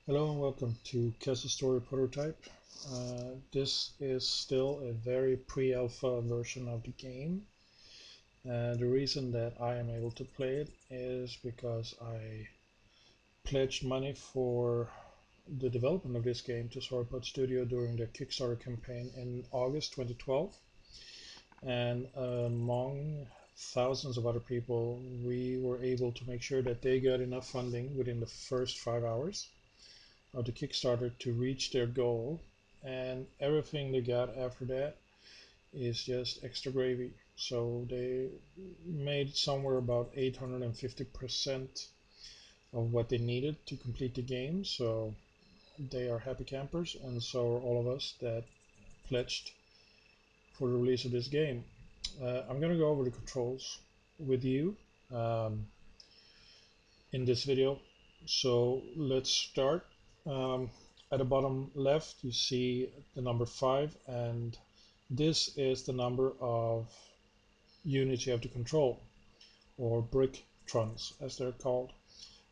Hello and welcome to Castle Story Prototype. This is still a very pre-alpha version of the game. The reason that I am able to play it is because I pledged money for the development of this game to Sauropod Studio during the Kickstarter campaign in August 2012. And among thousands of other people, we were able to make sure that they got enough funding within the first 5 hours of the Kickstarter to reach their goal, and everything they got after that is just extra gravy. So they made somewhere about 850% of what they needed to complete the game. So they are happy campers, and so are all of us that pledged for the release of this game. I'm going to go over the controls with you um, in this video. So let's start. Um, at the bottom left, you see the number 5, and this is the number of units you have to control, or bricktons as they're called.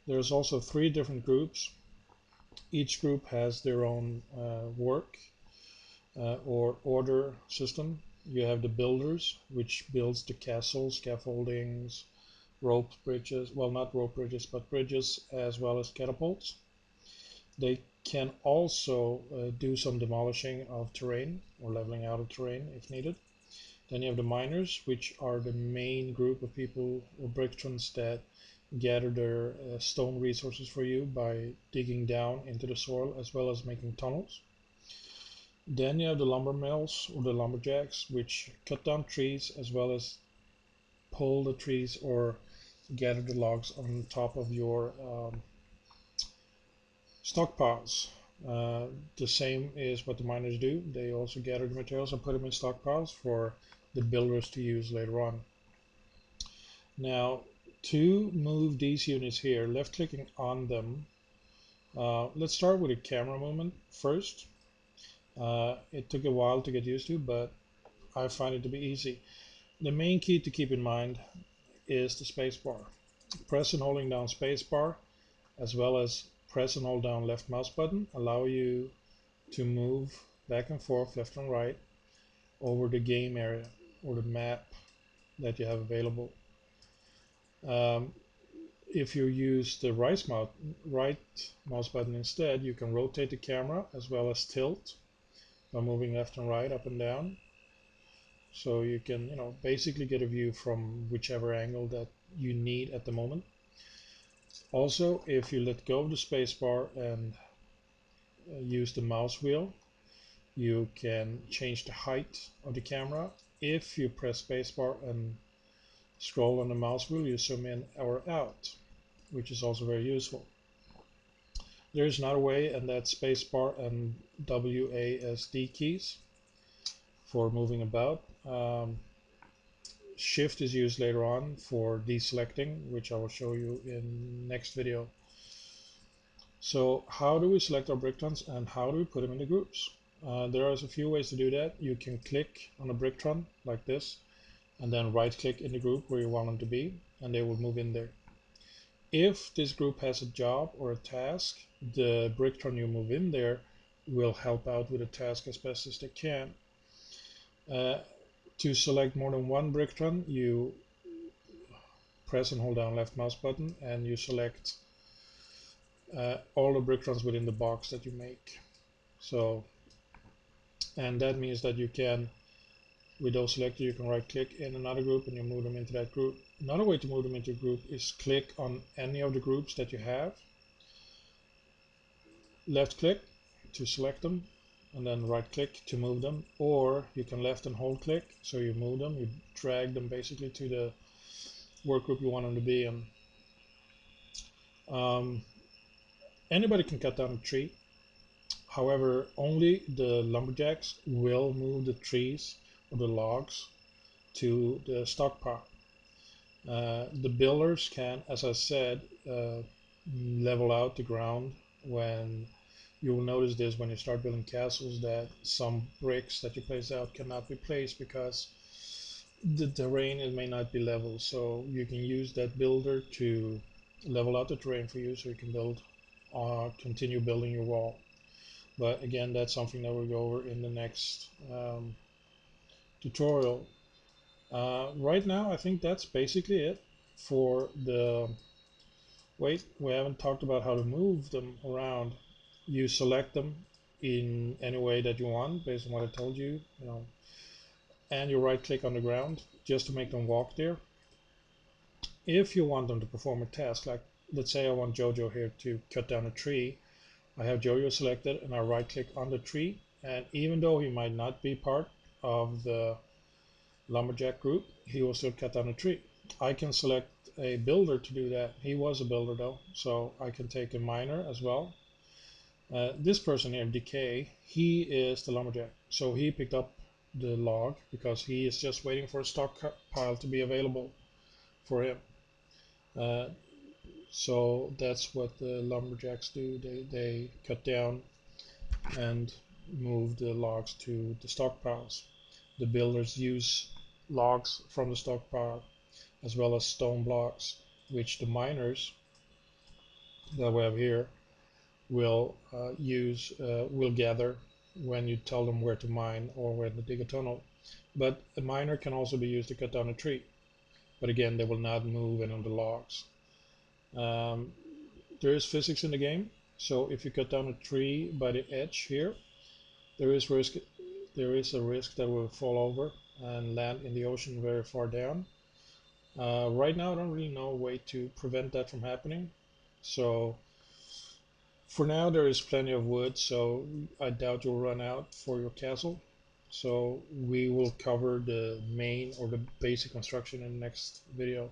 There's also 3 different groups. Each group has their own work or order system. You have the builders, which builds the castle, scaffoldings, rope bridges, well, not rope bridges, but bridges, as well as catapults. They can also do some demolishing of terrain or leveling out of terrain if needed. Then you have the miners, which are the main group of people or bricktons that gather their stone resources for you by digging down into the soil as well as making tunnels. Then you have the lumber mills or the lumberjacks, which cut down trees as well as pull the trees or gather the logs on top of your stockpiles. The same is what the miners do. They also gather the materials and put them in stockpiles for the builders to use later on. Now, to move these units here, left clicking on them, let's start with a camera movement first. It took a while to get used to, but I find it to be easy. The main key to keep in mind is the spacebar. Press and holding down spacebar as well as press and hold down left mouse button allow you to move back and forth, left and right, over the game area or the map that you have available. If you use the right mouse button instead, you can rotate the camera as well as tilt by moving left and right, up and down. So you can, basically get a view from whichever angle that you need at the moment. Also, if you let go of the spacebar and use the mouse wheel, you can change the height of the camera. If you press spacebar and scroll on the mouse wheel, you zoom in or out, which is also very useful. There is another way, and that's spacebar and WASD keys for moving about. Shift is used later on for deselecting, which I will show you in next video. So how do we select our bricktons and how do we put them into groups? There are a few ways to do that. You can click on a brickton like this and then right click in the group where you want them to be, and they will move in there. If this group has a job or a task, the brickton you move in there will help out with the task as best as they can. To select more than one brickton, you press and hold down left mouse button and you select all the bricktons within the box that you make. So, and that means that you can, with those selected, you can right click in another group and you move them into that group. Another way to move them into a group is click on any of the groups that you have, left click to select them, and then right click to move them, or you can left and hold click, so you move them, you drag them basically to the work group you want them to be in. Anybody can cut down a tree. However, only the lumberjacks will move the trees or the logs to the stockpile. The builders can, as I said, level out the ground. When you will notice this when you start building castles, that some bricks that you place out cannot be placed because the terrain may not be level. So you can use that builder to level out the terrain for you so you can build continue building your wall. But again, that's something that we'll go over in the next tutorial. Right now, I think that's basically it for the. Wait, we haven't talked about how to move them around. You select them in any way that you want based on what I told you, and you right click on the ground just to make them walk there. If you want them to perform a task, like let's say I want Jojo here to cut down a tree, I have Jojo selected and I right click on the tree, and even though he might not be part of the lumberjack group, he will still cut down a tree. I can select a builder to do that. He was a builder though, so I can take a miner as well. This person here, Decay, he is the lumberjack, so he picked up the log because he is just waiting for a stockpile to be available for him. So that's what the lumberjacks do. They cut down and move the logs to the stockpiles. The builders use logs from the stockpile as well as stone blocks, which the miners that we have here will will gather when you tell them where to mine or where to dig a tunnel. But a miner can also be used to cut down a tree. But again, they will not move any of the logs. There is physics in the game, so if you cut down a tree by the edge here, there is a risk that will fall over and land in the ocean very far down. Right now, I don't really know a way to prevent that from happening. So for now, there is plenty of wood, so I doubt you'll run out for your castle. So we will cover the main or the basic construction in the next video.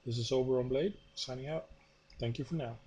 This is Oberon Blade, signing out. Thank you for now.